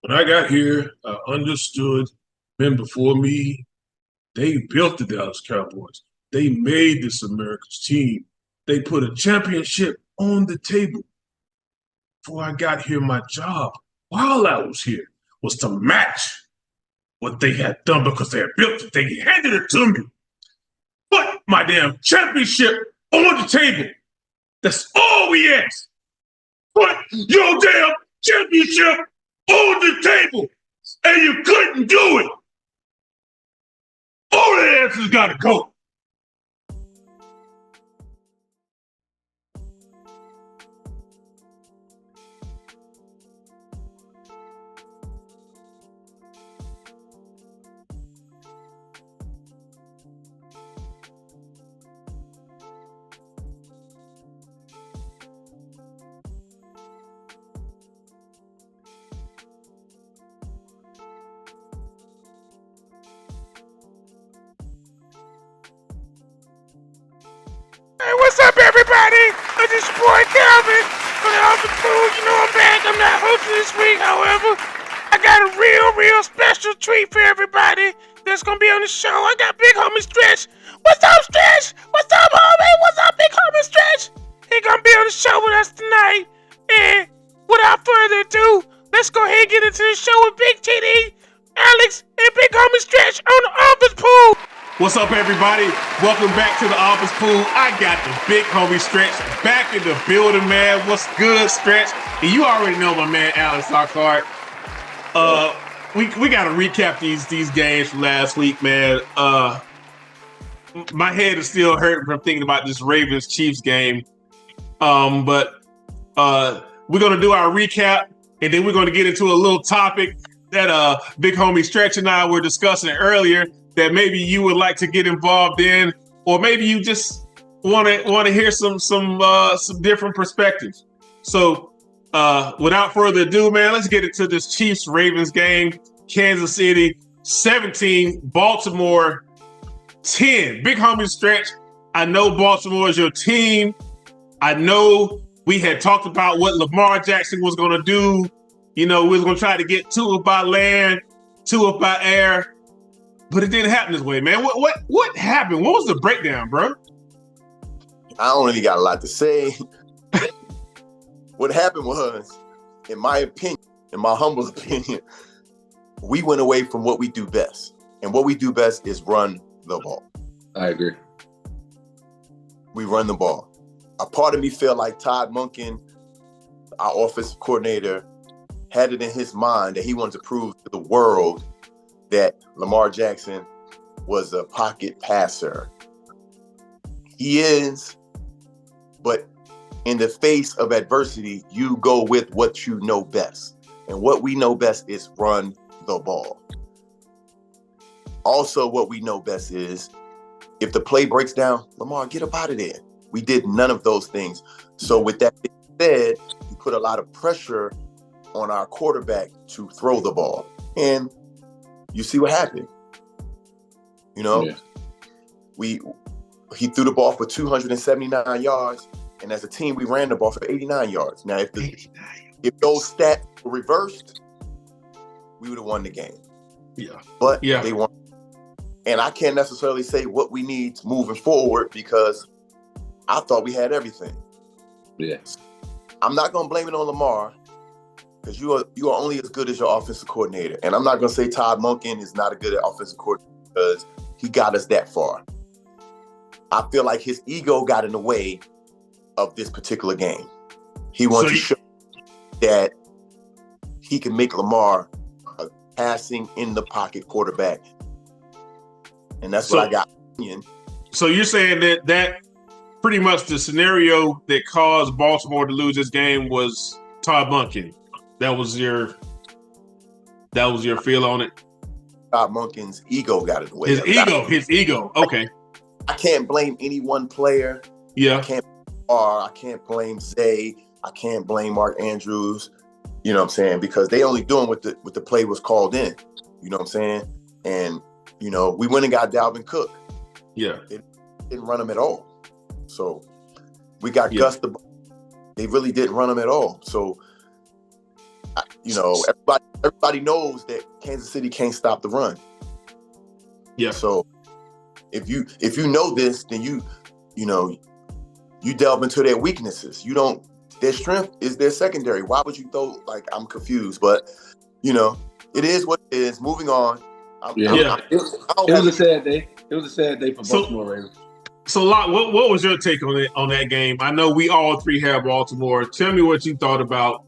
When I got here, I understood men before me, they built the Dallas Cowboys. They made this America's team. They put a championship on the table. Before I got here, my job while I was here was to match what they had done because they had built it. They handed it to me. Put my damn championship on the table. That's all we asked. Put your damn championship on the table. And you couldn't do it. All the answers gotta go. Hey, what's up, everybody? This is your boy Calvin from the Office Pool. You know I'm back. I'm not hosting this week, however. I got a real special treat for everybody that's gonna be on the show. I got Big Homie Stretch. What's up, Stretch? What's up, homie? What's up, Big Homie Stretch? He gonna be on the show with us tonight. And without further ado, let's go ahead and get into the show with Big TD, Alex, and Big Homie Stretch on the Office Pool. What's up, everybody? Welcome back to the Office Pool. I got the Big Homie Stretch back in the building, man. What's good, Stretch? And you already know my man, Alex Lockhart. We got to recap these games from last week, man. My head is still hurting from thinking about this Ravens-Chiefs game. But we're going to do our recap, and then we're going to get into a little topic that Big Homie Stretch and I were discussing earlier that maybe you would like to get involved in, or maybe you just want to hear some different perspectives. So, without further ado, man, let's get into this Chiefs-Ravens game. Kansas City 17, Baltimore 10. Big Homie Stretch, I know Baltimore is your team. I know we had talked about what Lamar Jackson was going to do. You know, we was going to try to get Tua by land, Tua by air. But it didn't happen this way, man. What happened? What was the breakdown, bro? I don't really got a lot to say. What happened was, in my opinion, in my humble opinion, we went away from what we do best. And what we do best is run the ball. I agree. We run the ball. A part of me felt like Todd Monken, our offensive coordinator, had it in his mind that he wanted to prove to the world that Lamar Jackson was a pocket passer. He is, but in the face of adversity, you go with what you know best. And what we know best is run the ball. Also, what we know best is if the play breaks down, Lamar, get up out of there. We did none of those things. So with that being said, we put a lot of pressure on our quarterback to throw the ball. And you see what happened. You know, he threw the ball for 279 yards, and as a team, we ran the ball for 89 yards. Now, if those stats were reversed, we would have won the game. Yeah. But they won. And I can't necessarily say what we need moving forward because I thought we had everything. Yeah. I'm not going to blame it on Lamar, because you are only as good as your offensive coordinator. And I'm not going to say Todd Monken is not a good offensive coordinator because he got us that far. I feel like his ego got in the way of this particular game. He wanted to show that he can make Lamar a passing in the pocket quarterback. And that's what I got. So you're saying that pretty much the scenario that caused Baltimore to lose this game was Todd Monken. That was your feel on it? Todd Monken's ego got in the way. His ego. Okay. I can't blame any one player. Yeah. I can't blame Zay. I can't blame Mark Andrews. You know what I'm saying? Because they only doing what the play was called in. You know what I'm saying? And, you know, we went and got Dalvin Cook. Yeah. They didn't run him at all. So we got Gus. They really didn't run him at all. So everybody knows that Kansas City can't stop the run. Yeah. So if you know this, then you delve into their weaknesses. Their strength is their secondary. Why would you throw, I'm confused, but it is what it is. Moving on. It was a sad day. It was a sad day for Baltimore Ravens. So, Locke, what was your take on that game? I know we all three have Baltimore. Tell me what you thought about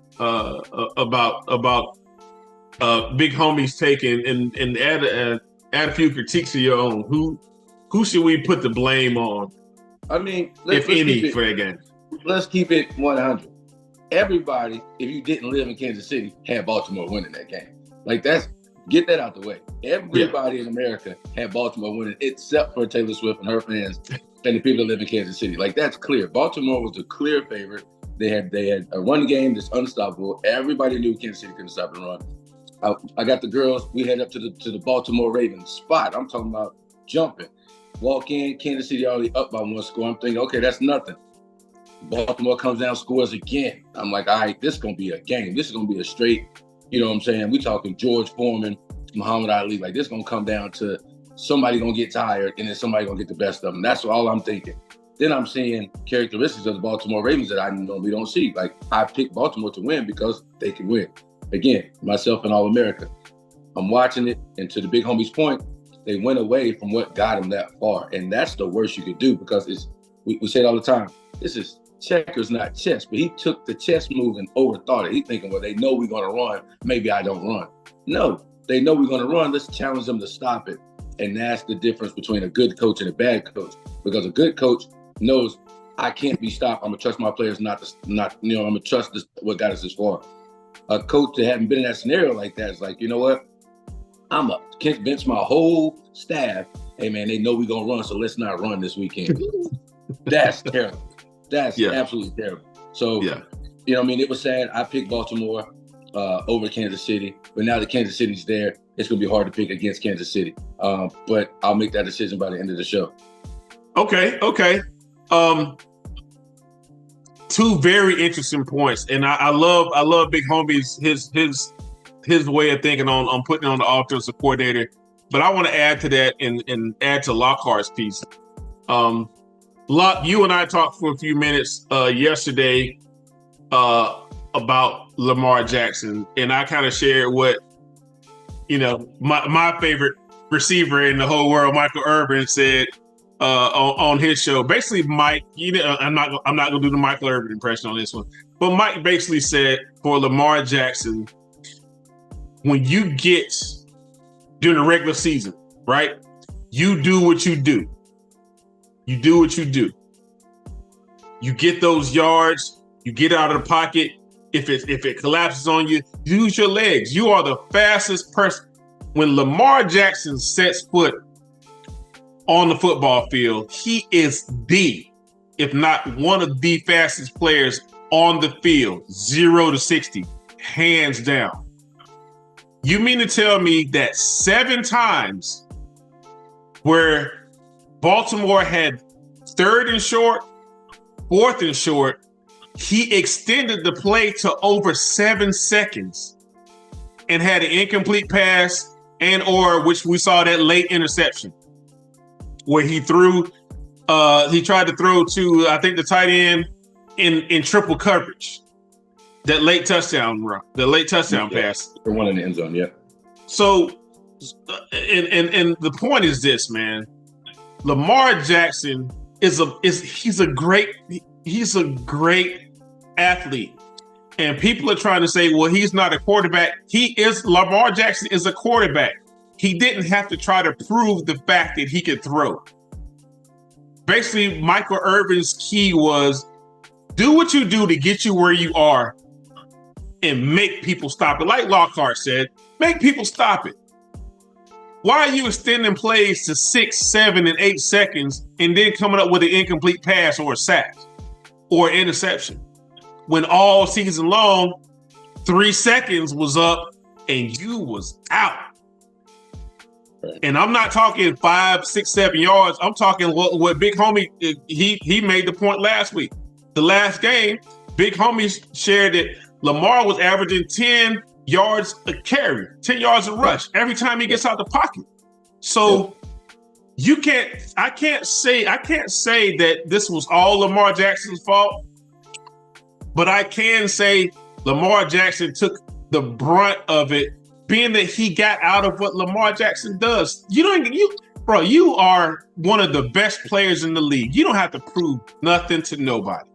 Big Homie's take and add a few critiques of your own. Who should we put the blame on? I mean, if any, for that game. Let's keep it 100. Everybody, if you didn't live in Kansas City, had Baltimore winning that game. Get that out the way. Everybody in America had Baltimore winning, except for Taylor Swift and her fans and the people that live in Kansas City. That's clear. Baltimore was the clear favorite. They had a run game that's unstoppable. Everybody knew Kansas City couldn't stop the run. I got the girls. We head up to the Baltimore Ravens spot. I'm talking about jumping. Walk in, Kansas City already up by one score. I'm thinking, okay, that's nothing. Baltimore comes down, scores again. I'm like, all right, this is going to be a game. This is going to be a straight, you know what I'm saying? We talking George Foreman, Muhammad Ali. This is going to come down to somebody going to get tired and then somebody going to get the best of them. That's all I'm thinking. Then I'm seeing characteristics of the Baltimore Ravens that I normally don't see. I picked Baltimore to win because they can win. Again, myself and all America. I'm watching it, and to the Big Homie's point, they went away from what got them that far. And that's the worst you could do because we say it all the time. This is checkers, not chess. But he took the chess move and overthought it. He thinking, well, they know we're going to run. Maybe I don't run. No, they know we're going to run. Let's challenge them to stop it. And that's the difference between a good coach and a bad coach. Because a good coach knows I can't be stopped. I'm going to trust my players I'm going to trust what got us this far. A coach that hasn't been in that scenario like that is like, you know what? I'm going to convince my whole staff, hey, man, they know we're going to run, so let's not run this weekend. That's terrible. That's absolutely terrible. So, you know what I mean? It was sad. I picked Baltimore over Kansas City, but now that Kansas City's there, it's going to be hard to pick against Kansas City. But I'll make that decision by the end of the show. Okay. Two very interesting points, and I love Big Homie's his way of thinking on putting on the offensive coordinator. But I want to add to that and add to Lockhart's piece. Locke, you and I talked for a few minutes yesterday about Lamar Jackson, and I kind of shared what my favorite receiver in the whole world, Michael Irvin, said on his show. Basically, Mike, I'm not gonna do the Michael Irvin impression on this one, but Mike basically said for Lamar Jackson, when you get during the regular season, right? You do what you do. You do what you do. You get those yards. You get out of the pocket. If it collapses on you, use your legs. You are the fastest person. When Lamar Jackson sets foot on the football field, he is if not one of the fastest players on the field, 0 to 60, hands down. You mean to tell me that 7 times where Baltimore had 3rd and short, 4th and short, he extended the play to over 7 seconds and had an incomplete pass or which we saw that late interception where he tried to throw to, I think, the tight end in triple coverage. That late touchdown run, the late touchdown pass. For one in the end zone, yeah. So, and the point is this, man. Lamar Jackson he's a great athlete. And people are trying to say, well, he's not a quarterback. Lamar Jackson is a quarterback. He didn't have to try to prove the fact that he could throw. Basically, Michael Irvin's key was do what you do to get you where you are and make people stop it. Like Lockhart said, make people stop it. Why are you extending plays to 6, 7, and 8 seconds and then coming up with an incomplete pass or a sack or interception? When all season long, 3 seconds was up and you was out. Right. And I'm not talking 5, 6, 7 yards. I'm talking what Big Homie, he made the point last week. The last game, Big Homie shared that Lamar was averaging 10 yards a carry, 10 yards a rush every time he gets out the pocket. So I can't say that this was all Lamar Jackson's fault, but I can say Lamar Jackson took the brunt of it, being that he got out of what Lamar Jackson does. You are one of the best players in the league. You don't have to prove nothing to nobody.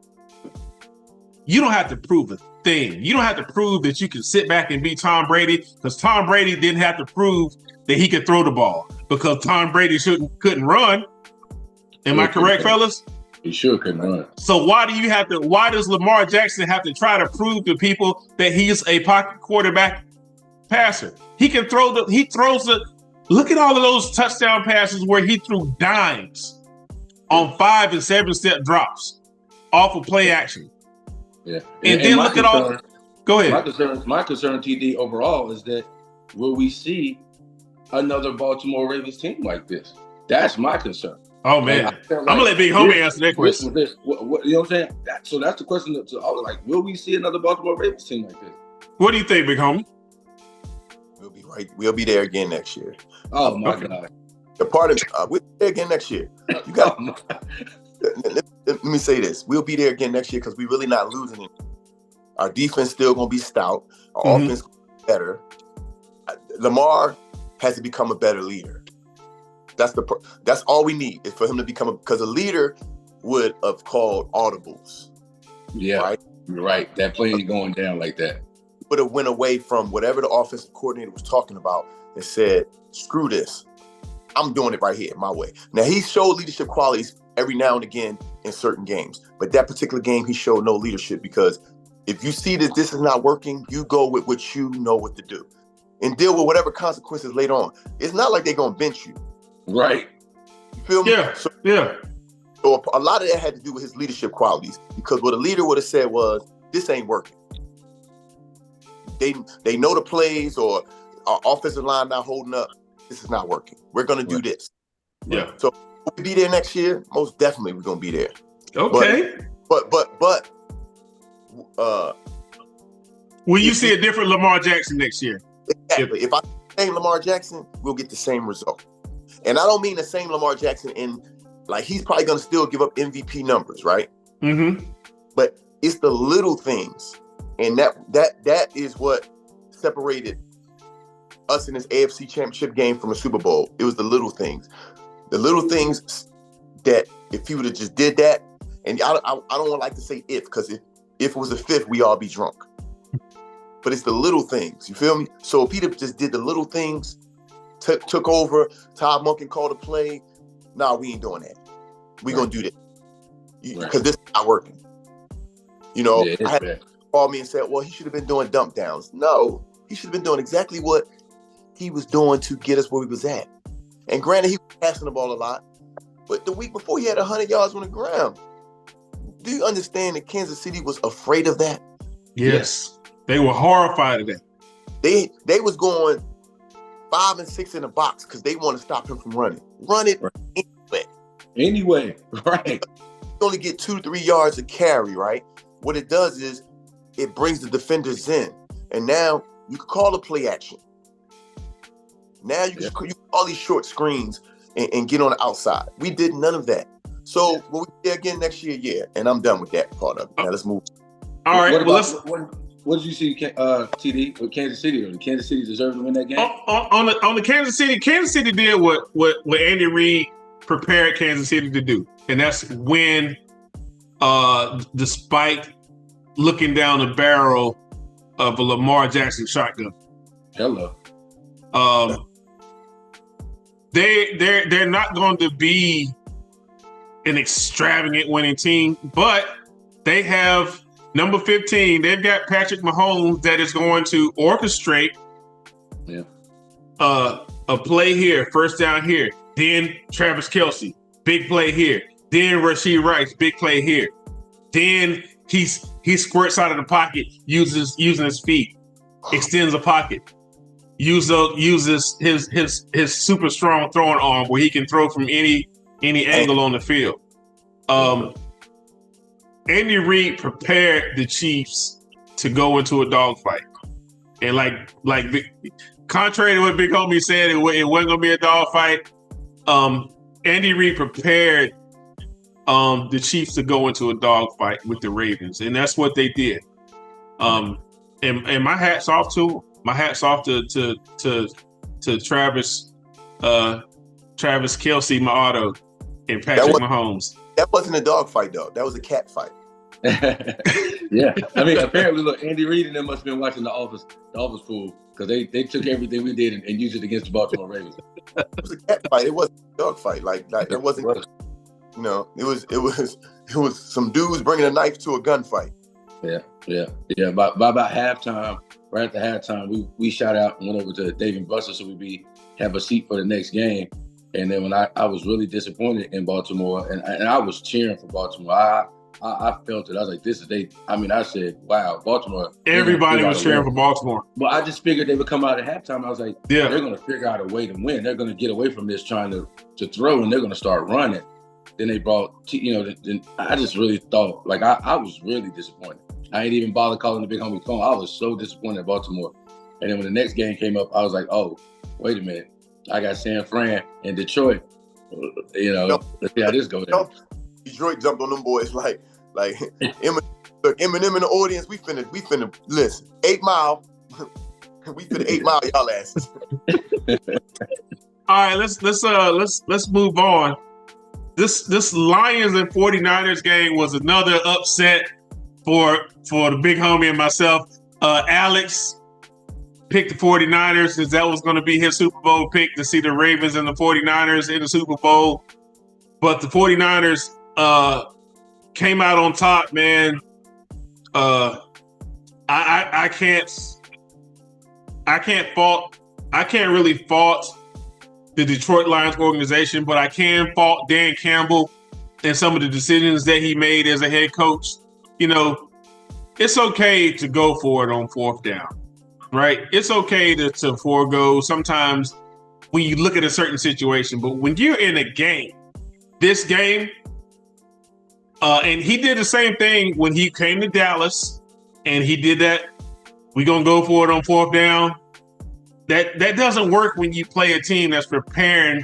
You don't have to prove a thing. You don't have to prove that you can sit back and be Tom Brady, because Tom Brady didn't have to prove that he could throw the ball, because Tom Brady couldn't run. Am I correct, fellas? He sure couldn't run. So why does Lamar Jackson have to try to prove to people that he's a pocket quarterback passer? He can look at all of those touchdown passes where he threw dimes on 5 and 7 step drops off of play action. Yeah. And then look at all. Go ahead. My concern, TD, overall is that will we see another Baltimore Ravens team like this? That's my concern. Oh man, I'm gonna let Big Homie answer that question. What, you know what I'm saying? So that's the question. Will we see another Baltimore Ravens team like this? What do you think, Big Homie? We'll be right. We'll be there again next year. Oh my God. The part of we'll be there again next year. You got. Let me say this: we'll be there again next year because we're really not losing it. Our defense still gonna be stout. Our offense gonna be better. Lamar has to become a better leader. That's all we need is for him to become because a leader would have called audibles. Yeah, right. You're right. That play ain't going down like that. Would have went away from whatever the offensive coordinator was talking about and said, "Screw this, I'm doing it right here, my way." Now he showed leadership qualities every now and again in certain games, but that particular game he showed no leadership because if you see that this is not working, you go with what you know what to do and deal with whatever consequences later on. It's not like they're gonna bench you. Right. You feel me? Yeah. So a lot of that had to do with his leadership qualities because what a leader would have said was, this ain't working. They know the plays or our offensive line not holding up. This is not working. We're going to do this. Yeah. So we'll be there next year. Most definitely we're going to be there. Okay. But will you see a different Lamar Jackson next year? Exactly. If I same Lamar Jackson, we'll get the same result. And I don't mean the same Lamar Jackson in like he's probably going to still give up MVP numbers, right? Mm-hmm. But it's the little things, and that is what separated us in this AFC Championship game from a Super Bowl. It was the little things that if he would have just did that, and I don't like to say if because if it was a fifth, we all be drunk. But it's the little things, you feel me? So if he just did the little things. Took over. Todd Monken called a play. Nah, we ain't doing that. We gonna do this because this is not working. You know, I had to call me and said, "Well, he should have been doing dump downs." No, he should have been doing exactly what he was doing to get us where we was at. And granted, he was passing the ball a lot, but the week before he had 100 yards on the ground. Do you understand that Kansas City was afraid of that? Yes. They were horrified of that. They was going 5 and 6 in the box because they want to stop him from running. Run it anyway, right? You only get 2-3 yards a carry, right? What it does is it brings the defenders in, and now you can call a play action. Now you can call all these short screens and get on the outside. We did none of that. So when we be again next year, and I'm done with that part of it. Now let's move. All right. What did you see, TD, with Kansas City? Or did Kansas City deserve to win that game? On the Kansas City did what Andy Reid prepared Kansas City to do, and that's win despite looking down the barrel of a Lamar Jackson shotgun. Hello. They're not going to be an extravagant winning team, but they have number 15. They've got Patrick Mahomes that is going to orchestrate a play here, first down here. Then Travis Kelce, big play here. Then Rashee Rice, big play here. Then he squirts out of the pocket, using his feet, extends the pocket, uses his super strong throwing arm where he can throw from any angle on the field. Andy Reid prepared the Chiefs to go into a dogfight, And contrary to what Big Homie said, it wasn't gonna be a dogfight. Andy Reid prepared the Chiefs to go into a dogfight with the Ravens, and that's what they did. And my hat's off to Travis Kelce, my auto, and Patrick Mahomes. That wasn't a dogfight though. That was a cat fight. Yeah, I mean, apparently, look, Andy Reid and them must have been watching the Office Pool, because they took everything we did and used it against the Baltimore Ravens. It was a cat fight. It wasn't a dog fight. Like it wasn't. You know, it was some dudes bringing a knife to a gunfight. Yeah. By about halftime, right after halftime, we shot out and went over to Dave & Buster's so we have a seat for the next game. And then when I was really disappointed in Baltimore, and I was cheering for Baltimore. I felt it. I was like, this is they. I mean, I said, wow, Baltimore. Everybody was cheering for Baltimore. But I just figured they would come out at halftime. I was like, yeah, they're going to figure out a way to win. They're going to get away from this trying to throw, and they're going to start running. Then they brought, then I just really thought, like, I was really disappointed. I ain't even bothered calling the Big Homie phone. I was so disappointed in Baltimore. And then when the next game came up, I was like, oh, wait a minute. I got San Fran and Detroit. Let's see how this goes. Detroit jumped on them boys like Eminem in the audience. We finna listen. 8 Mile. We finna 8 Mile y'all asses. All right, let's move on. This Lions and 49ers game was another upset for the Big Homie and myself. Alex picked the 49ers since that was going to be his Super Bowl pick, to see the Ravens and the 49ers in the Super Bowl. But the 49ers came out on top, man. I can't really fault the Detroit Lions organization, but I can fault Dan Campbell and some of the decisions that he made as a head coach. It's okay to go for it on 4th down, right? It's okay to forego sometimes when you look at a certain situation, but when you're in a game, this game, and he did the same thing when he came to Dallas, and he did that. We're going to go for it on 4th down. That doesn't work when you play a team that's preparing.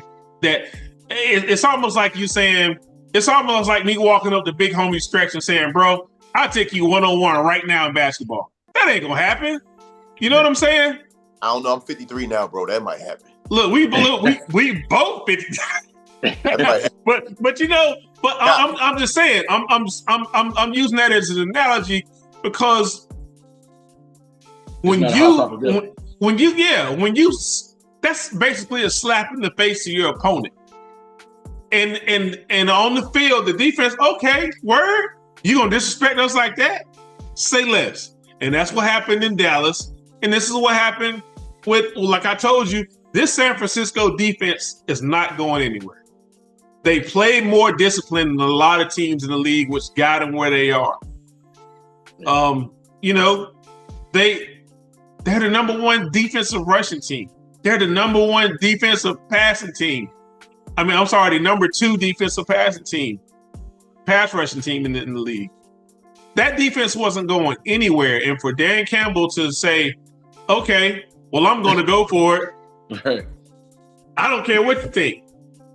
It's almost like you saying, it's almost like me walking up the Big Homie stretch and saying, bro, I'll take you one-on-one right now in basketball. That ain't going to happen. You know what I'm saying? I don't know. I'm 53 now, bro. That might happen. Look, we both 53. But I'm just saying, I'm using that as an analogy because when you that's basically a slap in the face to your opponent. And on the field, the defense, okay, word, you gonna disrespect us like that? Say less. And that's what happened in Dallas. And this is what happened with, like I told you, this San Francisco defense is not going anywhere. They play more disciplined than a lot of teams in the league, which got them where they are. They're the number one defensive rushing team. They're the number one defensive passing team. The number 2 defensive passing team, pass rushing team in the league. That defense wasn't going anywhere. And for Dan Campbell to say, okay, well, I'm going to go for it. I don't care what you think.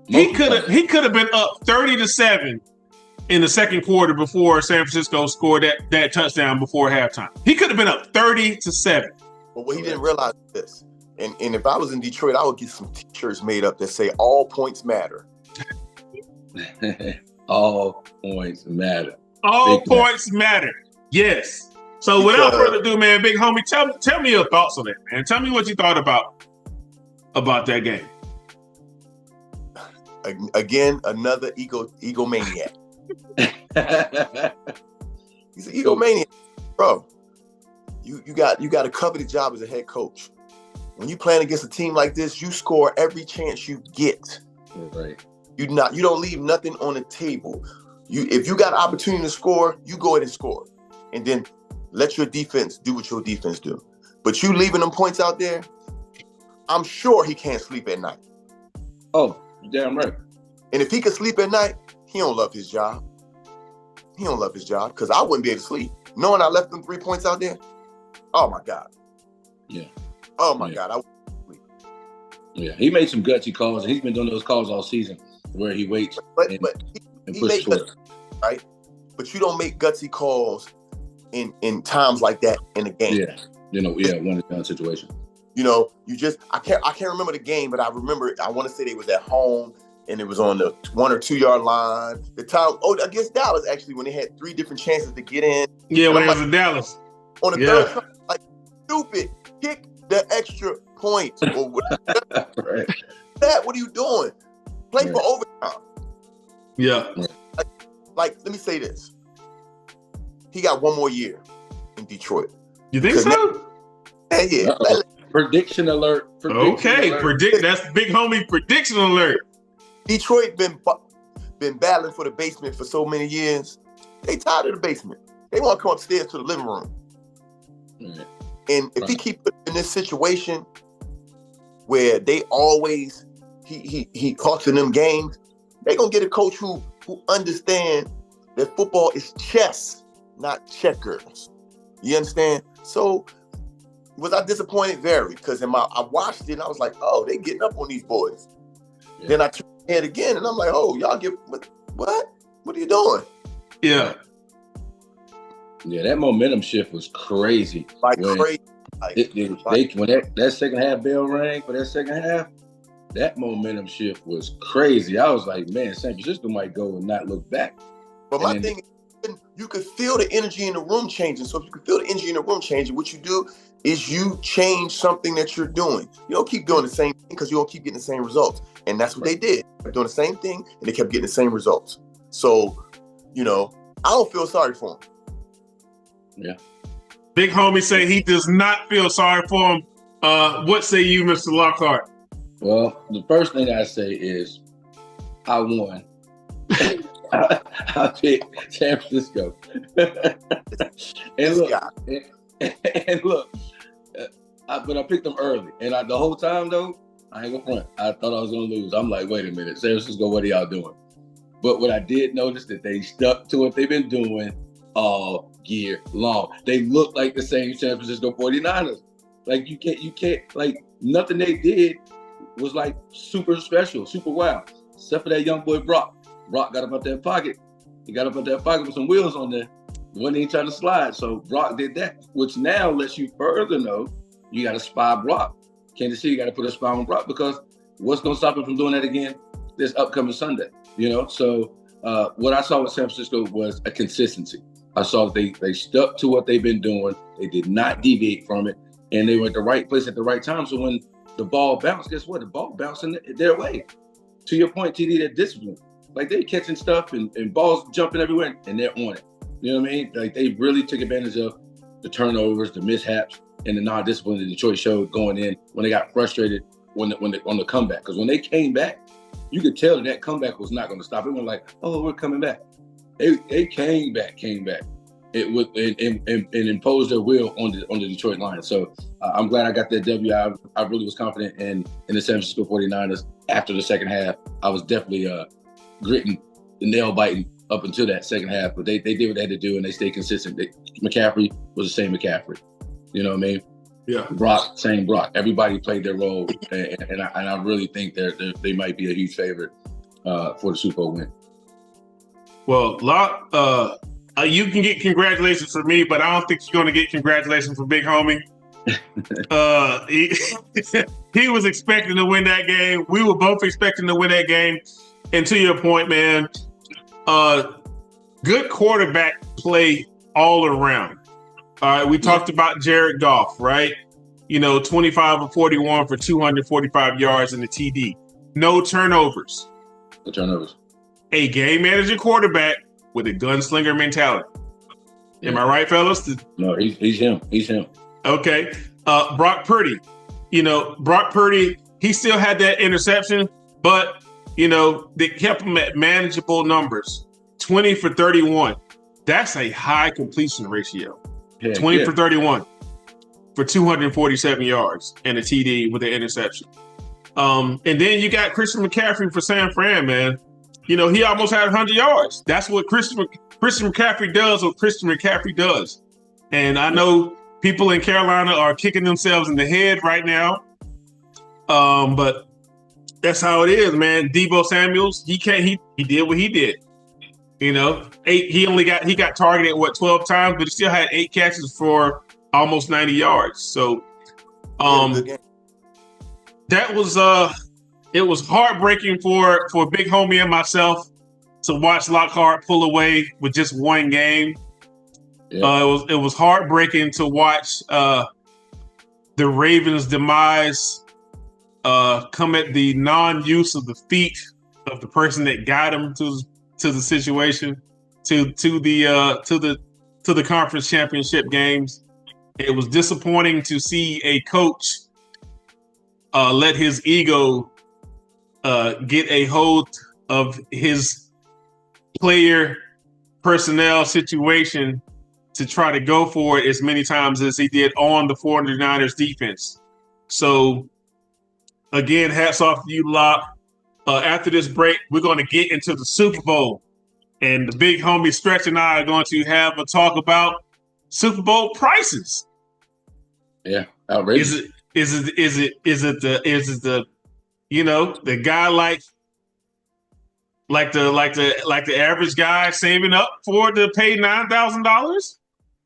He could have been up 30-7 in the second quarter before San Francisco scored that touchdown before halftime. He could have been up 30-7. But what he didn't realize is this. And if I was in Detroit, I would get some t-shirts made up that say all points matter. All points matter. All points matter. Yes. So without further ado, man, Big Homie, tell me your thoughts on that, man. Tell me what you thought about that game. Again, another egomaniac. He's an egomaniac, bro. You got a coveted job as a head coach. When you playing against a team like this, you score every chance you get. Right. You don't leave nothing on the table. If you got an opportunity to score, you go ahead and score, and then let your defense do what your defense do. But you leaving them points out there, I'm sure he can't sleep at night. Oh, you're damn right. And if he could sleep at night, he don't love his job. He don't love his job because I wouldn't be able to sleep knowing I left them 3 points out there. Oh my God. Yeah. Oh my God. Yeah, he made some gutsy calls, and he's been doing those calls all season where he waits But and he pushes makes for it. right? But you don't make gutsy calls in times like that in a game. Yeah, one and done situation. You just I can't remember the game, but I remember I want to say they was at home and it was on the 1 or 2 yard line. The time against Dallas actually when they had 3 different chances to get in. Yeah, and when I'm it was in Dallas. on the third try, like stupid, kick the extra point or whatever. Right. What are you doing? Play for overtime. Yeah. Like, let me say this. He got 1 more year in Detroit. You think so? Yeah. Uh-oh. Prediction alert. Predict. That's big homie prediction alert. Detroit been battling for the basement for so many years. They tired of the basement. They want to come upstairs to the living room. Right. And if he keep putting in this situation where they always he costing them games, they gonna get a coach who understand that football is chess, not checkers. You understand? So was I disappointed? Very, because I watched it and I was like, oh, they getting up on these boys. Yeah. Then I turned my head again and I'm like, oh, y'all what? What are you doing? Yeah. Yeah, that momentum shift was crazy. Crazy. When that second half bell rang for that second half, that momentum shift was crazy. I was like, man, San Francisco might go and not look back. But my thing is, you could feel the energy in the room changing. So if you can feel the energy in the room changing, what you do is you change something that you're doing. You don't keep doing the same thing because you don't keep getting the same results. And that's what they did. They're doing the same thing and they kept getting the same results. So, I don't feel sorry for him. Yeah. Big homie say he does not feel sorry for him. What say you, Mr. Lockhart? Well, the first thing I say is I won. I picked San Francisco. and look, but I picked them early. And the whole time, though, I ain't gonna front. I thought I was gonna lose. I'm like, wait a minute, San Francisco, what are y'all doing? But what I did notice that they stuck to what they've been doing all year long. They look like the same San Francisco 49ers. Like you can't like nothing they did was like super special, super wild. Except for that young boy Brock. Brock got up out that pocket. He got up out that pocket with some wheels on there. When he tried to slide. So Brock did that, which now lets you further know you got to spy Brock. Kansas City got to put a spy on Brock because what's going to stop him from doing that again this upcoming Sunday? So what I saw with San Francisco was a consistency. I saw that they stuck to what they've been doing. They did not deviate from it, and they were at the right place at the right time. So when the ball bounced, guess what? The ball bounced in their way. To your point, TD, that discipline. Like they're catching stuff and balls jumping everywhere, and they're on it. You know what I mean? Like they really took advantage of the turnovers, the mishaps, and the non-discipline that Detroit showed going in when they got frustrated on the comeback. Because when they came back, you could tell that comeback was not going to stop. It wasn't like, oh, we're coming back. They came back. It would and imposed their will on the Detroit Lions. So I'm glad I got that W. I really was confident in the San Francisco 49ers after the second half. I was definitely gritting, the nail biting up until that second half, but they did what they had to do and they stayed consistent. McCaffrey was the same McCaffrey. You know what I mean? Yeah. Brock, same Brock. Everybody played their role, and I really think they might be a huge favorite for the Super Bowl win. Well, Locke, you can get congratulations for me, but I don't think you're going to get congratulations for Big Homie. He was expecting to win that game. We were both expecting to win that game. And to your point, man, good quarterback play all around. All right, we talked about Jared Goff, right? 25 of 41 for 245 yards in the TD. No turnovers. No turnovers. A game manager quarterback with a gunslinger mentality. Yeah. Am I right, fellas? No, he's him. He's him. Okay. Brock Purdy. Brock Purdy, he still had that interception, but, they kept him at manageable numbers. 20 for 31. That's a high completion ratio. 20 for 31 for 247 yards and a TD with an interception. And then you got Christian McCaffrey for San Fran, man. He almost had 100 yards. That's what Christian McCaffrey does what Christian McCaffrey does. And I know people in Carolina are kicking themselves in the head right now. But that's how it is, man. Deebo Samuels, he did what he did. You know, he got targeted 12 times, but he still had 8 catches for almost 90 yards. So that was it was heartbreaking for Big Homie and myself to watch Lockhart pull away with just one game. Yeah. It was heartbreaking to watch the Ravens' demise come at the non-use of the feet of the person that got him to the situation, to the conference championship games. It was disappointing to see a coach let his ego get a hold of his player personnel situation to try to go for it as many times as he did on the 49ers defense. So again, hats off to you, Locke. After this break, we're going to get into the Super Bowl, and the big homie Stretch and I are going to have a talk about Super Bowl prices. Yeah, outrageous. Is it the the guy like the average guy saving up for to pay $9,000,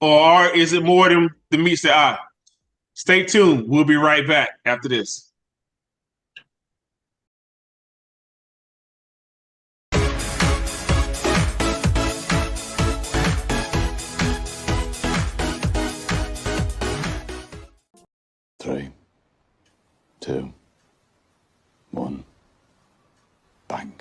or is it more than meets the eye? Stay tuned. We'll be right back after this. Three, two, one, bang.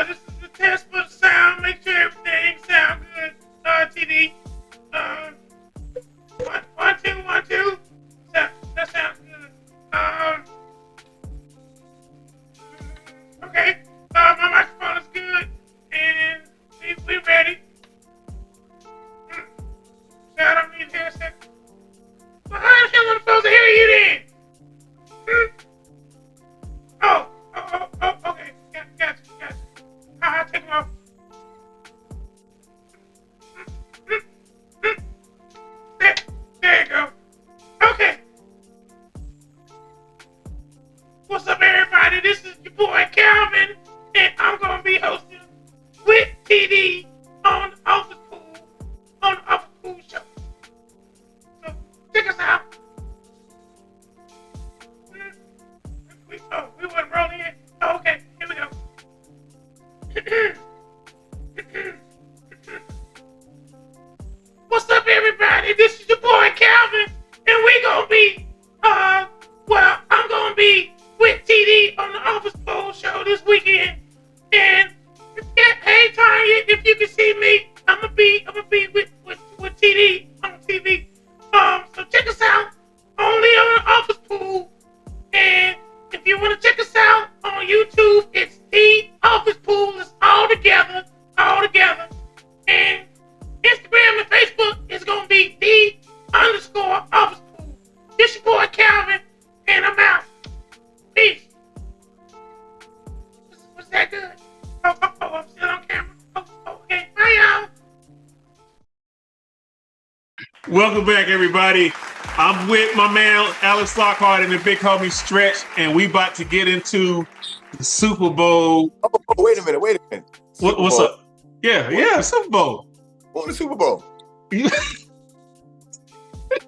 This is the test for the sound. Make sure everything sounds good. TD. 1, 2, 1, 2. That sounds good. Okay. My microphone is good, and we ready. So I don't need a headset. Well, how the hell am I supposed to hear you then? Oh, okay. Gotcha. I'll take them off. There you go. Okay. What's up, everybody? This is your boy Calvin, and I'm gonna be hosting with TD on the Office Pool Show. So check us out. We wasn't rolling yet. Oh, okay, here we go. What's up, everybody? This is your boy Calvin, and we gonna be, I'm gonna be with TD on the Office Bowl Show this weekend. And hey, Tanya, if you can see me, I'm gonna be with TD on TV. So check us out only on the Office Pool, and if you want to check us out on YouTube, it's The Office Pool. It's all together. And Instagram and Facebook is going to be _Office Pool. This your boy Calvin, and I'm out. Peace. Was that good? Oh, I'm still on camera. Okay. Bye, y'all. Welcome back, everybody. I'm with my man Alex Lockhart and the big homie Stretch, and we about to get into the Super Bowl. Oh, wait a minute. What's up? Yeah, Super Bowl. What the Super Bowl?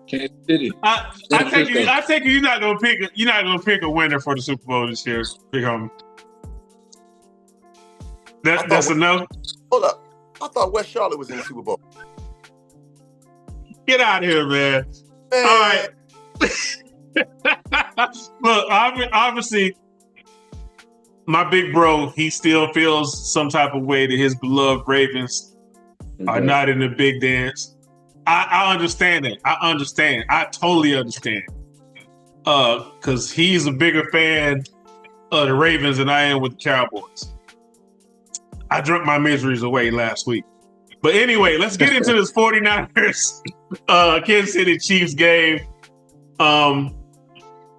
Kansas City. I take it you're not gonna pick a winner for the Super Bowl this year, big homie. That's a no. Hold up. I thought West Charlotte was in the Super Bowl. Get out of here, man. All right. Look, obviously, my big bro, he still feels some type of way that his beloved Ravens are not in the big dance. I understand that. I understand. I totally understand. Because he's a bigger fan of the Ravens than I am with the Cowboys. I drank my miseries away last week. But anyway, let's get into this 49ers Kansas City Chiefs game.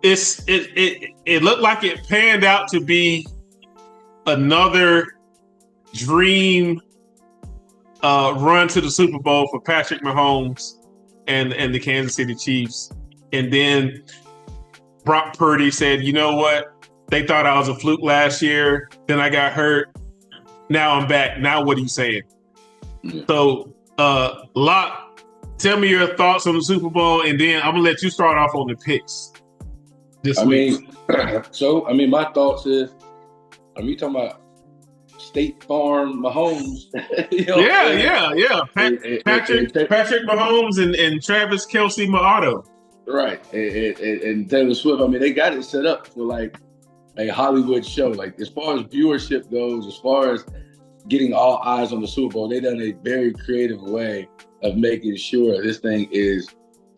It looked like it panned out to be another dream run to the Super Bowl for Patrick Mahomes and the Kansas City Chiefs. And then Brock Purdy said, you know what? They thought I was a fluke last year. Then I got hurt. Now I'm back. Now what are you saying? Yeah. So, Locke, tell me your thoughts on the Super Bowl, and then I'm going to let you start off on the picks this week. My thoughts is, you talking about State Farm Mahomes? Yeah. Patrick Mahomes and Travis Kelce Maotto. Right. And Taylor Swift, they got it set up for like a Hollywood show. Like, as far as viewership goes, as far as getting all eyes on the Super Bowl, they done a very creative way of making sure this thing is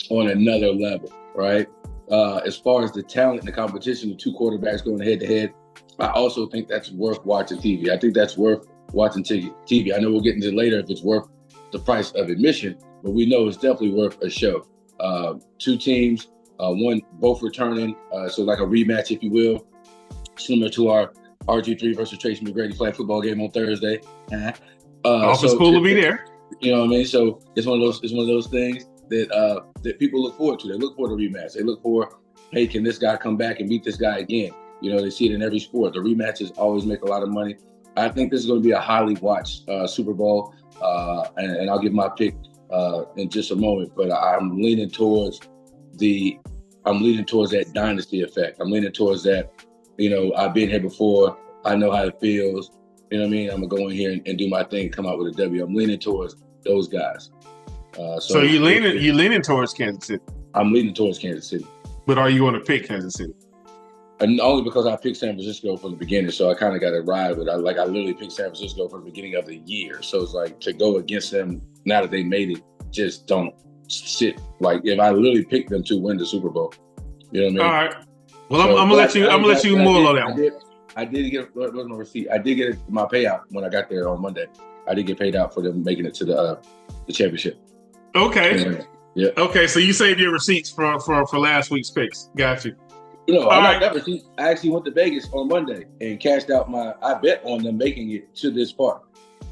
on another level, right? As far as the talent and the competition, the two quarterbacks going head to head, I also think that's worth watching TV. I think that's worth watching TV. I know we'll get into later if it's worth the price of admission, but we know it's definitely worth a show. Two teams, both returning, so like a rematch, if you will, similar to our RG3 versus Tracy McGrady flag football game on Thursday. Office School will be there. You know what I mean? So it's one of those things that people look forward to. They look for the rematch. They look for, hey, can this guy come back and beat this guy again? You know, they see it in every sport. The rematches always make a lot of money. I think this is going to be a highly watched Super Bowl, and I'll give my pick in just a moment. But I'm leaning towards that dynasty effect. I'm leaning towards that. You know, I've been here before. I know how it feels. You know what I mean? I'm going to go in here and do my thing and come out with a W. I'm leaning towards those guys. So you leaning towards Kansas City? I'm leaning towards Kansas City. But are you going to pick Kansas City? And only because I picked San Francisco from the beginning, so I kind of got to ride with it. I literally picked San Francisco from the beginning of the year. So it's like, to go against them now that they made it, just don't sit. Like, if I literally picked them to win the Super Bowl, you know what I mean? All right. Well, so I'm gonna let you mull on that one. I did get my receipt. I did get my payout when I got there on Monday. I did get paid out for them making it to the championship. Okay. Yeah. Okay, so you saved your receipts for last week's picks. Got you. No, I got receipt. I actually went to Vegas on Monday and cashed out I bet on them making it to this part.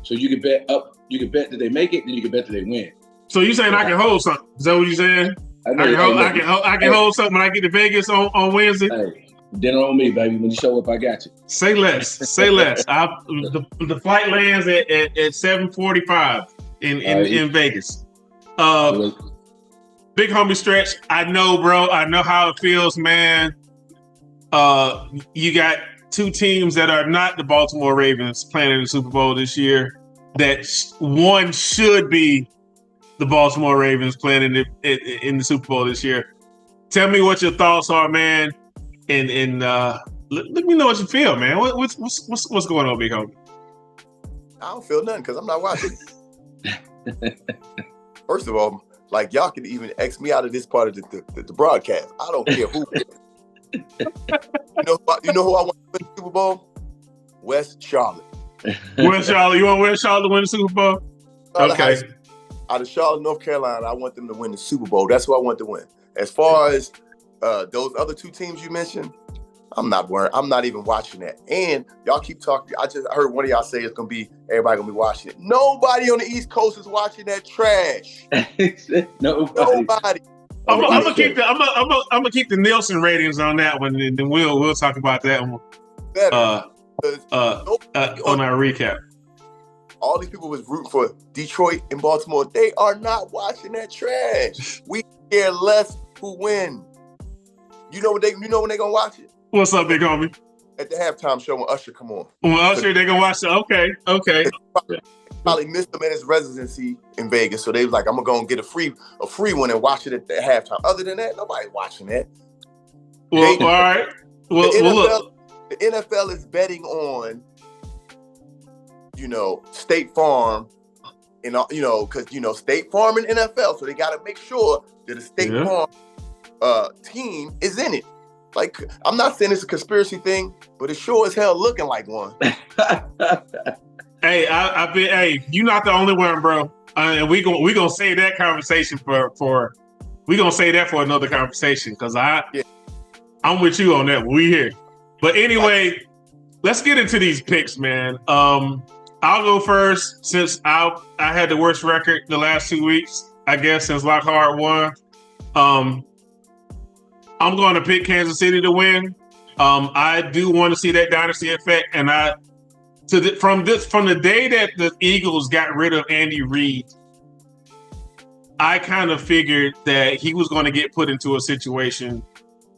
So you could bet that they make it, then you could bet that they win. So you saying I can hold something? Is that what you saying? I can hold something when I get to Vegas on Wednesday. Hey, dinner on me, baby. When you show up, I got you. Say less. Say less. The flight lands at 7:45 in Vegas. Big homie Stretch. I know, bro. I know how it feels, man. You got two teams that are not the Baltimore Ravens playing in the Super Bowl this year. That one should be the Baltimore Ravens playing in the Super Bowl this year. Tell me what your thoughts are, man, and let me know what you feel, man. What's going on, big homie? I don't feel nothing because I'm not watching. First of all, like, y'all can even X me out of this part of the broadcast. I don't care who. You know who I want to win the Super Bowl? West Charlotte. West Charlotte. You want West Charlotte to win the Super Bowl? Okay. Out of Charlotte, North Carolina, I want them to win the Super Bowl. That's who I want to win. As far as those other two teams you mentioned, I'm not worried. I'm not even watching that. And y'all keep talking. I just heard one of y'all say everybody gonna be watching it. Nobody on the East Coast is watching that trash. Nobody. I'm gonna keep the Nielsen ratings on that one, and then we'll talk about that one on our recap. All these people was rooting for Detroit and Baltimore. They are not watching that trash. We care less who win. You know when they gonna watch it? What's up, big homie? At the halftime show when Usher come on. When Usher, they gonna watch it. Okay. Probably missed him in his residency in Vegas, so they was like, "I'm gonna go and get a free one and watch it at the halftime." Other than that, nobody's watching that. Well, all right. Well, the look. The the NFL is betting on, State Farm, and because State Farm and NFL, so they got to make sure that the State Farm team is in it. Like, I'm not saying it's a conspiracy thing, but it sure as hell looking like one. Hey, I've been. Hey, you're not the only one, bro. And we gonna save that conversation for we gonna save that for another conversation because I'm with you on that. We here, but anyway, let's get into these picks, man. I'll go first since I had the worst record the last 2 weeks, I guess, since Lockhart won. I'm going to pick Kansas City to win. I do want to see that dynasty effect, and from the day that the Eagles got rid of Andy Reid, I kind of figured that he was going to get put into a situation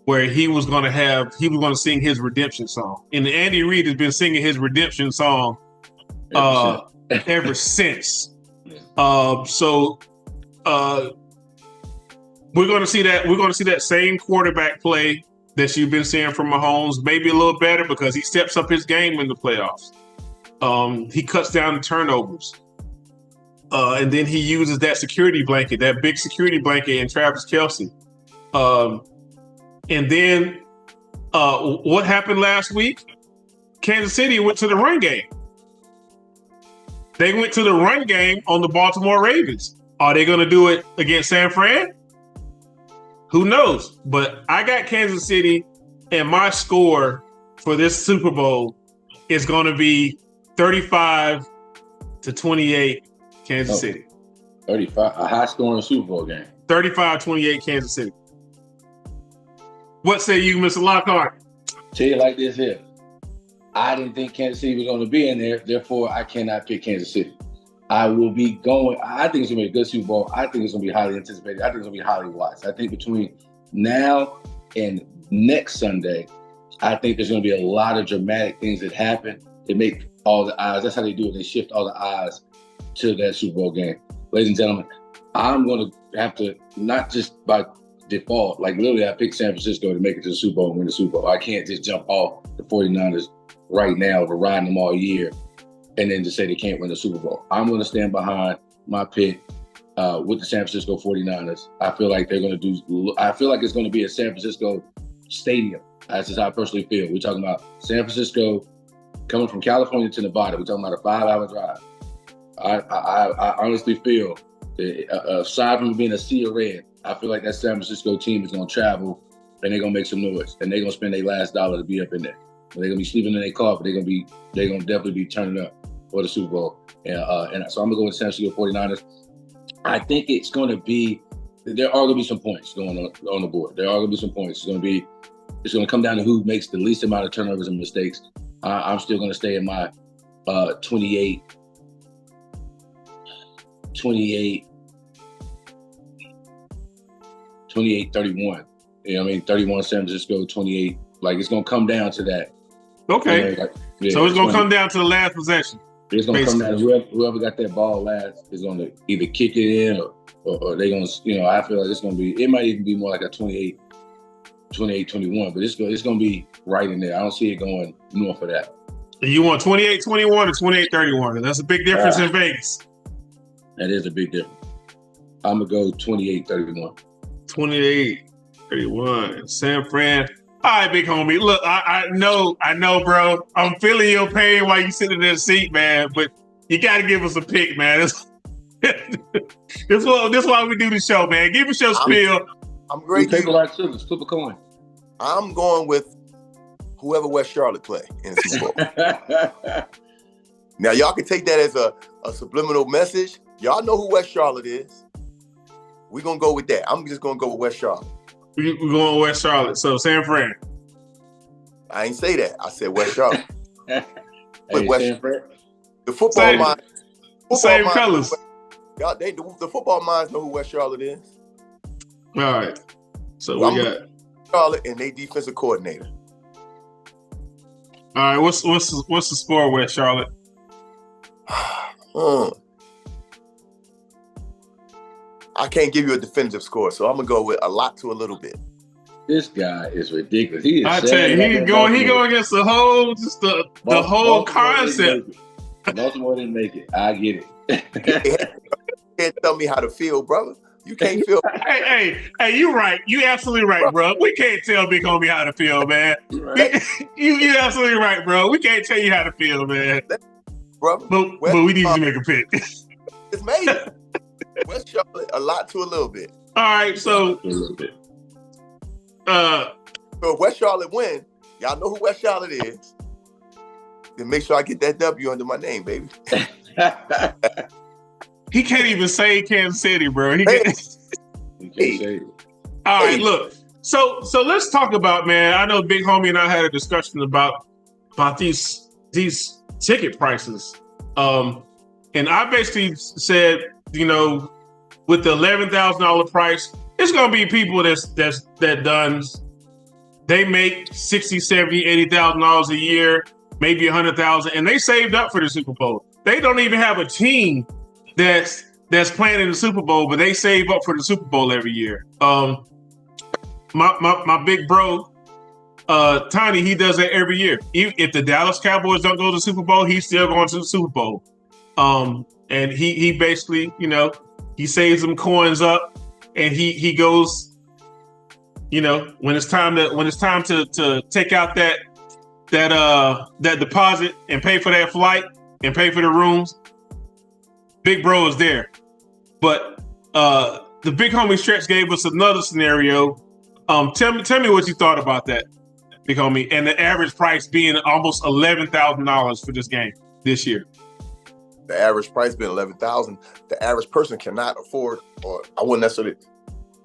where he was going to sing his redemption song, and Andy Reid has been singing his redemption song ever since. So we're going to see that. We're going to see that same quarterback play that you've been seeing from Mahomes, maybe a little better because he steps up his game in the playoffs. He cuts down the turnovers, and then he uses that security blanket, that big security blanket in Travis Kelce. And then what happened last week? Kansas City went to the run game. They went to the run game on the Baltimore Ravens. Are they going to do it against San Fran? Who knows? But I got Kansas City, and my score for this Super Bowl is going to be 35-28 Kansas City. 35, a high-scoring Super Bowl game. 35-28 Kansas City. What say you, Mr. Lockhart? Tell you like this here. I didn't think Kansas City was going to be in there, therefore I cannot pick Kansas City. I will be going. I think it's going to be a good Super Bowl. I think it's going to be highly anticipated. I think it's going to be highly watched. I think between now and next Sunday, I think there's going to be a lot of dramatic things that happen to make all the eyes. That's how they do it. They shift all the eyes to that Super Bowl game. Ladies and gentlemen, I'm going to have to, not just by default, like literally I picked San Francisco to make it to the Super Bowl and win the Super Bowl. I can't just jump off the 49ers right now for riding them all year and then just say they can't win the Super Bowl. I'm going to stand behind my pick with the San Francisco 49ers. I feel like they're going to do, I feel like it's going to be a San Francisco stadium. That's just how I personally feel. We're talking about San Francisco coming from California to Nevada. We're talking about a 5-hour drive. I honestly feel that aside from being a sea of red, I feel like that San Francisco team is going to travel and they're going to make some noise and they're going to spend their last dollar to be up in there. They're going to be sleeping in their car, but they're going to definitely be turning up for the Super Bowl. And so I'm going to go with San Francisco 49ers. I think it's going to be, there are going to be some points going on the board. There are going to be some points. It's going to come down to who makes the least amount of turnovers and mistakes. I'm still going to stay in my 28-31. You know what I mean? 31 San Francisco, 28. Like, it's going to come down to that. Okay. So it's going to come down to the last possession. It's going to come down to whoever got that ball last is going to either kick it in or they're going to, I feel like it's going to be, it might even be more like a 28-21, but it's going to be right in there. I don't see it going north of that. You want 28-21 or 28-31? That's a big difference in Vegas. That is a big difference. I'm going to go 28-31. 28-31. San Fran. All right, big homie. Look, I know, bro. I'm feeling your pain while you sitting in the seat, man. But you got to give us a pick, man. This why we do the show, man. Give us your spiel. I'm great. Take a lot of scissors. Flip a coin. I'm going with whoever West Charlotte play in the Super Bowl. Now, y'all can take that as a subliminal message. Y'all know who West Charlotte is. We're going to go with that. I'm just going to go with West Charlotte. We're going West Charlotte. So, San Fran. I ain't say that. I said West Charlotte. Hey, West, Fran. the football mind. Same colors. Y'all, the football minds know who West Charlotte is. All right. So, we got Charlotte and their defensive coordinator. All right. What's the score, West Charlotte? I can't give you a definitive score, so I'm gonna go with a lot to a little bit. This guy is ridiculous. He is. I tell you, he going against the whole whole concept. Baltimore didn't make it. I get it. You can't tell me how to feel, brother. You can't feel. Hey, you right. You absolutely right, bro. We can't tell Big Homie how to feel, man. Right. You absolutely right, bro. We can't tell you how to feel, man. Brother, But we need you to make a pick. It's made. West Charlotte, a lot to a little bit. All right, so A little bit. So if West Charlotte win, y'all know who West Charlotte is. Then make sure I get that W under my name, baby. he can't even say Kansas City, bro. You can't say it. All right, look. So let's talk about, man. I know Big Homie and I had a discussion about these ticket prices. And I basically said, with the $11,000 price, it's gonna be people that done. They make $60,000, $70,000, $80,000 a year, maybe $100,000, and they saved up for the Super Bowl. They don't even have a team that's playing in the Super Bowl, but they save up for the Super Bowl every year. My big bro, Tiny, he does that every year. If the Dallas Cowboys don't go to the Super Bowl, he's still going to the Super Bowl. And he basically, he saves some coins up, and he goes, when it's time to take out that deposit and pay for that flight and pay for the rooms, Big Bro is there. But the Big Homie Stretch gave us another scenario. Tell me what you thought about that, Big Homie, and the average price being almost $11,000 for this game this year. The average price being $11,000. The average person cannot afford, or I wouldn't necessarily.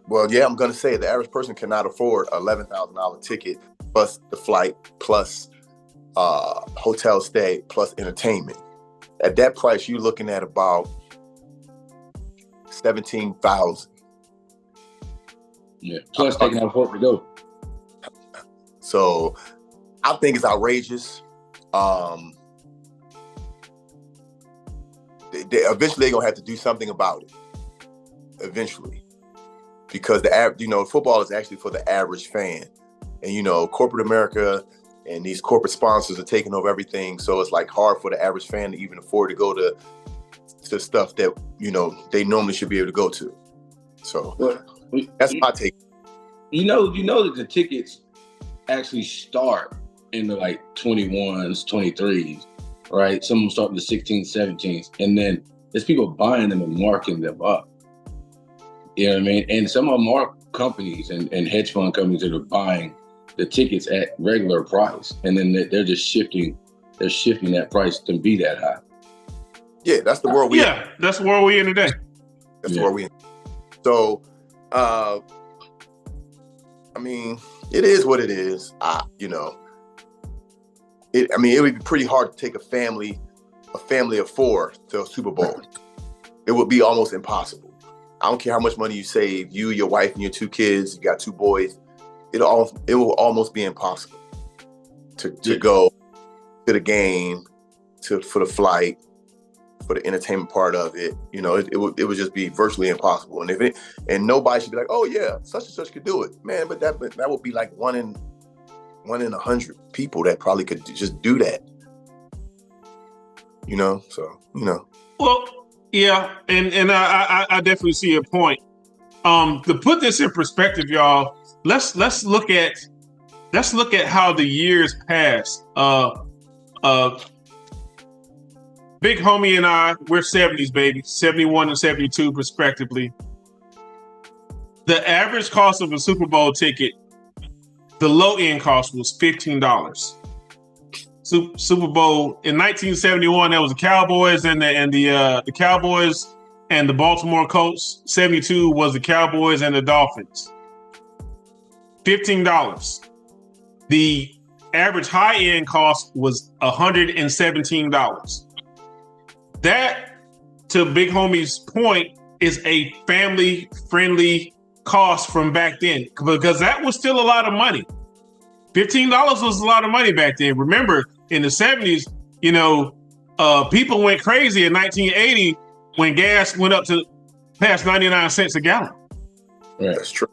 Well, yeah, I'm going to say the average person cannot afford an $11,000 ticket plus the flight plus hotel stay plus entertainment. At that price, you're looking at about $17,000. Yeah. Plus taking out work to go. So I think it's outrageous. Eventually they're gonna have to do something about it. Eventually, because football is actually for the average fan, and corporate America and these corporate sponsors are taking over everything. So it's like hard for the average fan to even afford to go to stuff that they normally should be able to go to. So that's my take. You know that the tickets actually start in the 21s, 23s, right? Some of them start in the 16s, 17s, and then there's people buying them and marking them up. You know what I mean? And some of them are companies and hedge fund companies that are buying the tickets at regular price, and then they're just shifting that price to be that high. Yeah, that's the world we in. Yeah, that's the world we in today. That's the world we in. So, it is what it is. It would be pretty hard to take a family of four to a Super Bowl. It would be almost impossible. I don't care how much money you save, you, your wife, and your two kids, you got two boys, it will almost be impossible to go to the game, for the flight, for the entertainment part of it. It would just be virtually impossible. And nobody should be like, oh yeah, such and such could do it, man. But that would be like one in 100 people that probably could just do that. Well, yeah, and I definitely see your point. To put this in perspective, y'all, let's look at how the years pass. Big Homie and I, we're 70s baby, 71 and 72 respectively. The average cost of a Super Bowl ticket, the low end cost was $15. Super Bowl in 1971, that was the Cowboys and the Cowboys and the Baltimore Colts. 72 was the Cowboys and the Dolphins. $15. The average high end cost was $117. That, to Big Homie's point, is a family friendly cost from back then, because that was still a lot of money. $15 was a lot of money back then. Remember, in the 70s, people went crazy in 1980 when gas went up to past 99 cents a gallon. Right. That's true.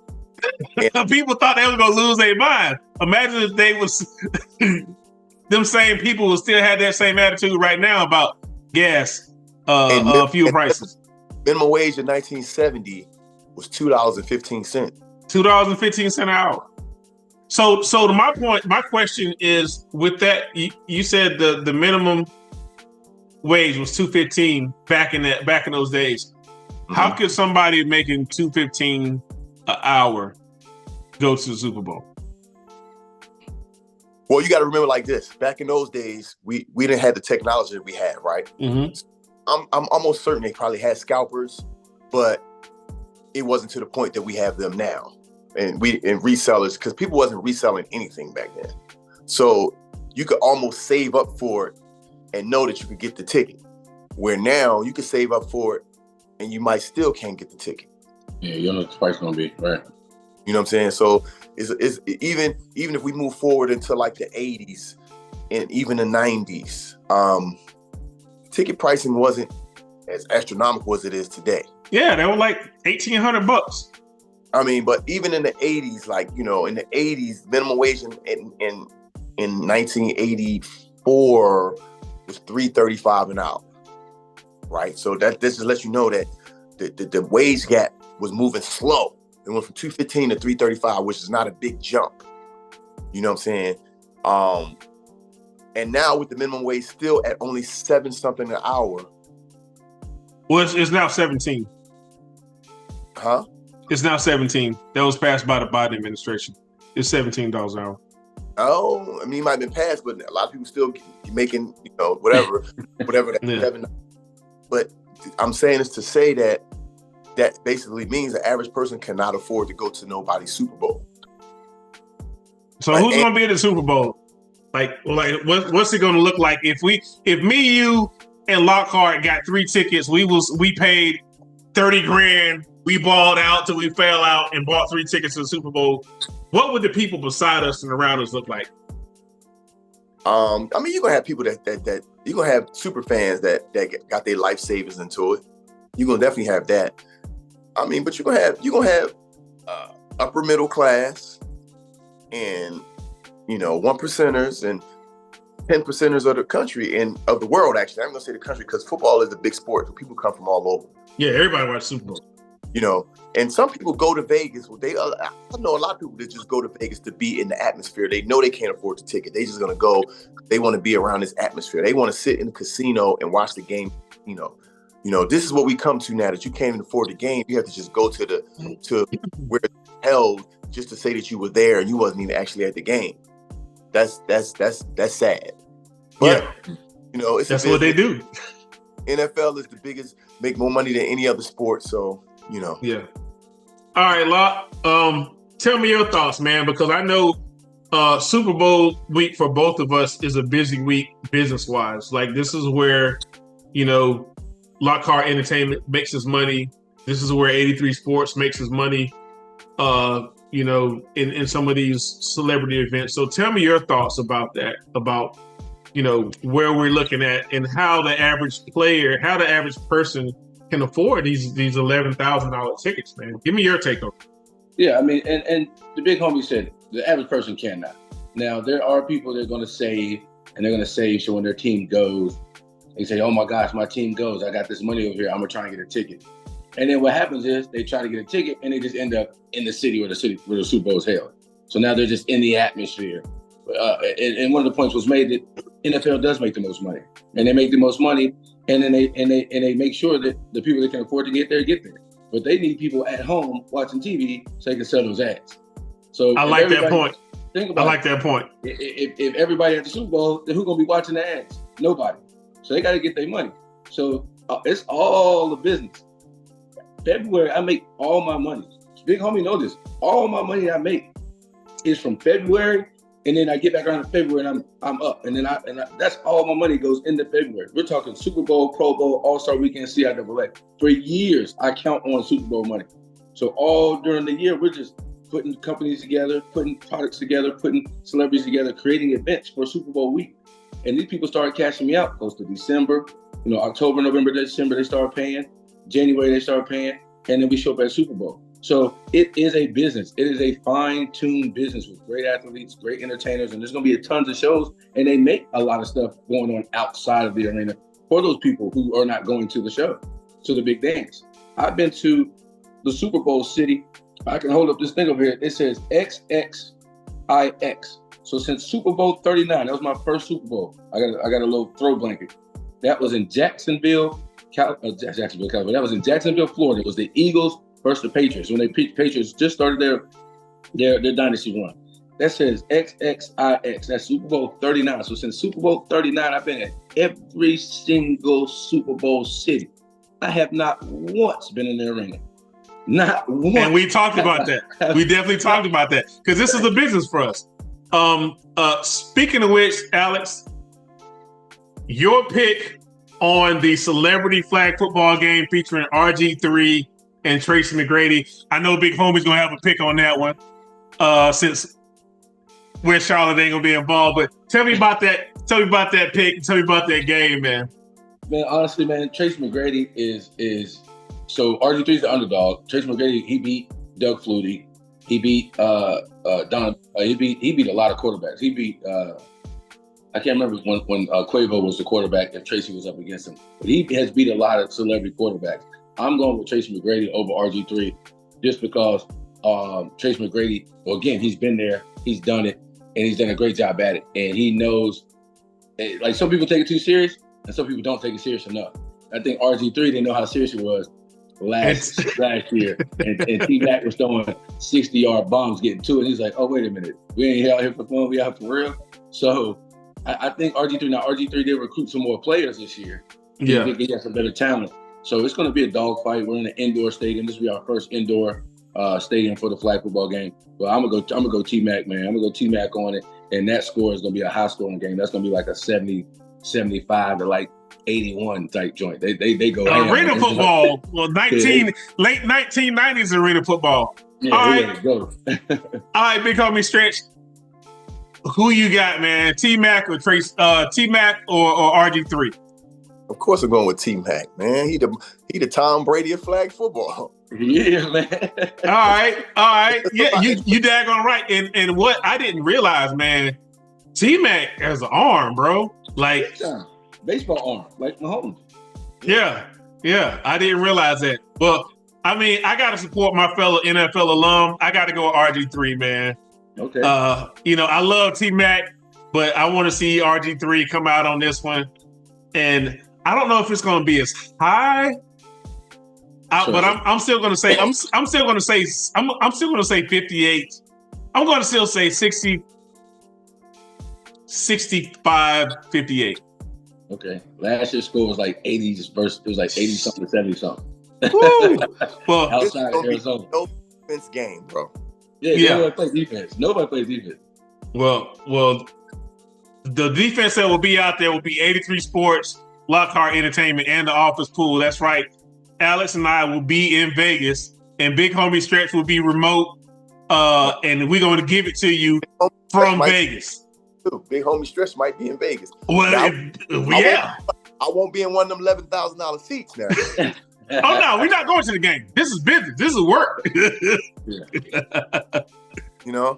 People thought they were gonna lose their mind. Imagine if they was them same people would still have that same attitude right now about gas, fuel prices. Minimum wage in 1970 was $2.15. $2.15 an hour. So to my point, my question is, with that, you said the minimum wage was $2.15 back in those days. Mm-hmm. How could somebody making $2.15 an hour go to the Super Bowl? Well, you got to remember like this. Back in those days, we didn't have the technology that we had, right? Mm-hmm. I'm almost certain they probably had scalpers, but it wasn't to the point that we have them now. And resellers, because people wasn't reselling anything back then. So you could almost save up for it and know that you could get the ticket. Where now you could save up for it and you might still can't get the ticket. Yeah, you don't know what the price is gonna be, right? You know what I'm saying? So it's even if we move forward into like the 80s and even the 90s, ticket pricing wasn't as astronomical as it is today. Yeah, they were like $1,800. I mean, but even in the 80s, like, in the 80s, minimum wage in 1984 was $3.35 an hour, right? So this just lets you know that the wage gap was moving slow. It went from $2.15 to $3.35, which is not a big jump. You know what I'm saying? And now with the minimum wage still at only 7 something an hour. Well, it's now 17. Huh? It's now 17. That was passed by the Biden administration. It's $17 an hour. Oh, I mean, it might have been passed, but a lot of people still making, whatever that Yeah. 7. But I'm saying this to say that basically means the average person cannot afford to go to nobody's Super Bowl. So who's going to be at the Super Bowl? What's it going to look like if me, you, and Lockhart got 3 tickets? We paid $30,000. We balled out till we fell out and bought 3 tickets to the Super Bowl. What would the people beside us and around us look like? I mean, you're gonna have people that you're gonna have super fans that got their life savings into it. You're gonna definitely have that. I mean, but you're gonna have upper middle class and 1%ers and 10%ers of the country and of the world. Actually, I'm gonna say the country because football is a big sport, so people come from all over. Yeah, everybody watch Super Bowl. And some people go to Vegas. I know a lot of people that just go to Vegas to be in the atmosphere. They know they can't afford the ticket. They just gonna go. They want to be around this atmosphere. They want to sit in the casino and watch the game. This is what we come to now that you can't even afford the game. You have to just go to where it's held just to say that you were there and you wasn't even actually at the game. That's sad. But that's what they do. NFL is the biggest, make more money than any other sport. So. Yeah. All right, Locke. Tell me your thoughts, man, because I know Super Bowl week for both of us is a busy week business-wise. Like, this is where, Lockhart Entertainment makes his money. This is where 83 Sports makes his money, in some of these celebrity events. So tell me your thoughts about that, about, where we're looking at and how the average person can afford these $11,000 tickets, man. Give me your take on it. Yeah, I mean, and the big homie said the average person cannot. Now, there are people that are going to save, and they're going to save so when their team goes, they say, oh my gosh, my team goes, I got this money over here, I'm going to try and get a ticket. And then what happens is they try to get a ticket, and they just end up in the city where the Super Bowl is held. So now they're just in the atmosphere. And one of the points was made that NFL does make the most money, and they make the most money, and then they make sure that the people that can afford to get there. But they need people at home watching TV so they can sell those ads. So I like that point. Think about that point. If everybody at the Super Bowl, then who's gonna be watching the ads? Nobody. So they got to get their money. So it's all the business. February, I make all my money. Big homie know this. All my money I make is from February. And then I get back around in February and I'm up. And then that's all my money goes into February. We're talking Super Bowl, Pro Bowl, All-Star Weekend, CIAA. For years, I count on Super Bowl money. So all during the year, we're just putting companies together, putting products together, putting celebrities together, creating events for Super Bowl week. And these people started cashing me out close to December. October, November, December, they started paying. January, they started paying. And then we show up at Super Bowl. So it is a business. It is a fine-tuned business with great athletes, great entertainers, and there's going to be tons of shows. And they make a lot of stuff going on outside of the arena for those people who are not going to the show, to the big dance. I've been to the Super Bowl city. I can hold up this thing over here. It says XXIX. So since Super Bowl 39, that was my first Super Bowl. I got a little throw blanket. That was in Jacksonville, California. That was in Jacksonville, Florida. It was the Eagles versus the Patriots. When the Patriots just started their dynasty run. That says XXIX. That's Super Bowl 39. So since Super Bowl 39, I've been at every single Super Bowl city. I have not once been in the arena. Not once. And we talked about that. We definitely talked about that because this is a business for us. Speaking of which, Alex, your pick on the celebrity flag football game featuring RG3 and Tracy McGrady. I know Big Homie's gonna have a pick on that one, since West Charlotte ain't gonna be involved. But tell me about that. Tell me about that pick. And tell me about that game, man. Man, honestly, man, Tracy McGrady is so RG3 is the underdog. Tracy McGrady, he beat Doug Flutie. He beat Don. He beat a lot of quarterbacks. He beat I can't remember when Quavo was the quarterback and Tracy was up against him. But he has beat a lot of celebrity quarterbacks. I'm going with Tracy McGrady over RG3 just because Tracy McGrady, well, again, he's been there, he's done it, and he's done a great job at it. And he knows, like some people take it too serious and some people don't take it serious enough. I think RG3 didn't know how serious it was last year. And T-Mac was throwing 60-yard bombs getting to it. He's like, oh, wait a minute. We ain't out here for fun, we out for real. So I think RG3 did recruit some more players this year. Yeah. He got some better talent. So it's going to be a dogfight. We're in an indoor stadium. This will be our first indoor stadium for the flag football game. But I'm gonna go T-Mac, man. I'm gonna go T-Mac on it, and that score is gonna be a high scoring game. That's gonna be like a 70, 75 to like 81 type joint. They go arena football. Well, late 1990s arena football. Yeah, all right, go. All right, Big Homie Stretch. Who you got, man? T-Mac or Trace? T-Mac or RG3? Of course, I'm going with T-Mac, man. He the Tom Brady of flag football. Yeah, man. All right. Yeah, you daggone right. And what I didn't realize, man, T-Mac has an arm, bro. Like baseball arm, like Mahomes. Yeah. I didn't realize that. But I mean, I gotta support my fellow NFL alum. I gotta go with RG3, man. Okay. I love T-Mac, but I want to see RG3 come out on this one. And I don't know if it's going to be as high, but I'm still going to say I'm still going to say 58. I'm going to still say 60, 65, 58. Okay. Last year's score was like 80s versus it was like 80 something to 70 something. Well, outside of Arizona. No defense game, bro. Yeah. Nobody plays defense. Nobody plays defense. Well, the defense that will be out there will be 83 Sports, Lockhart Entertainment, and the Office Pool. That's right. Alex and I will be in Vegas, and Big Homie Stretch will be remote, and we're going to give it to you from Vegas. Big Homie Stretch might be in Vegas. Well, I won't be in one of them $11,000 seats now. Oh, no, we're not going to the game. This is business. This is work. I'm gonna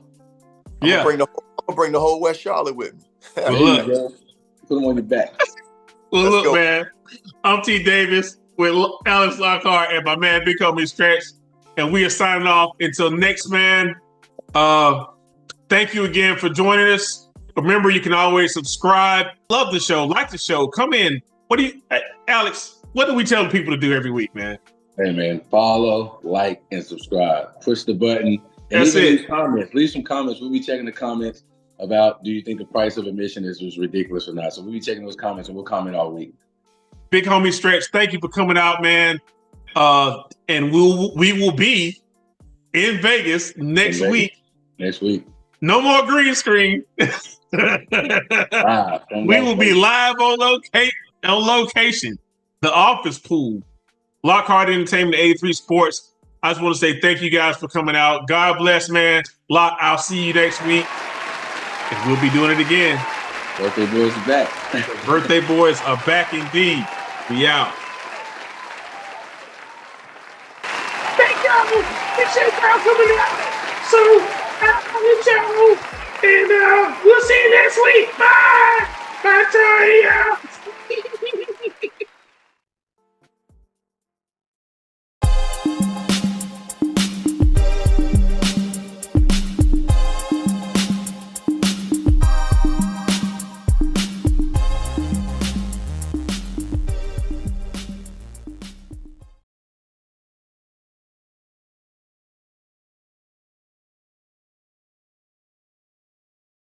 bring the whole West Charlotte with me. Well, look, put them on your back. Well, look, man, I'm T. Davis with Alex Lockhart and my man Big Homie Stretch, and we are signing off until next, man. Thank you again for joining us. Remember, you can always subscribe. Love the show, like the show. Come in. Alex? What do we tell people to do every week, man? Hey, man, follow, like, and subscribe. Push the button. And That's it. Leave some comments. We'll be checking the comments about do you think the price of admission is ridiculous or not. So we'll be checking those comments and we'll comment all week. Big Homie Stretch, thank you for coming out, man. And we will be in Vegas next week. Next week. No more green screen. We will be live on location. The Office Pool, Lockhart Entertainment, 83 Sports. I just want to say thank you guys for coming out. God bless, man. Lock, I'll see you next week. And we'll be doing it again. Birthday boys are back. Birthday boys are back indeed. We out. Thank y'all. championship crowd coming out. So, I'll let y'all know. And we'll see you next week. Bye.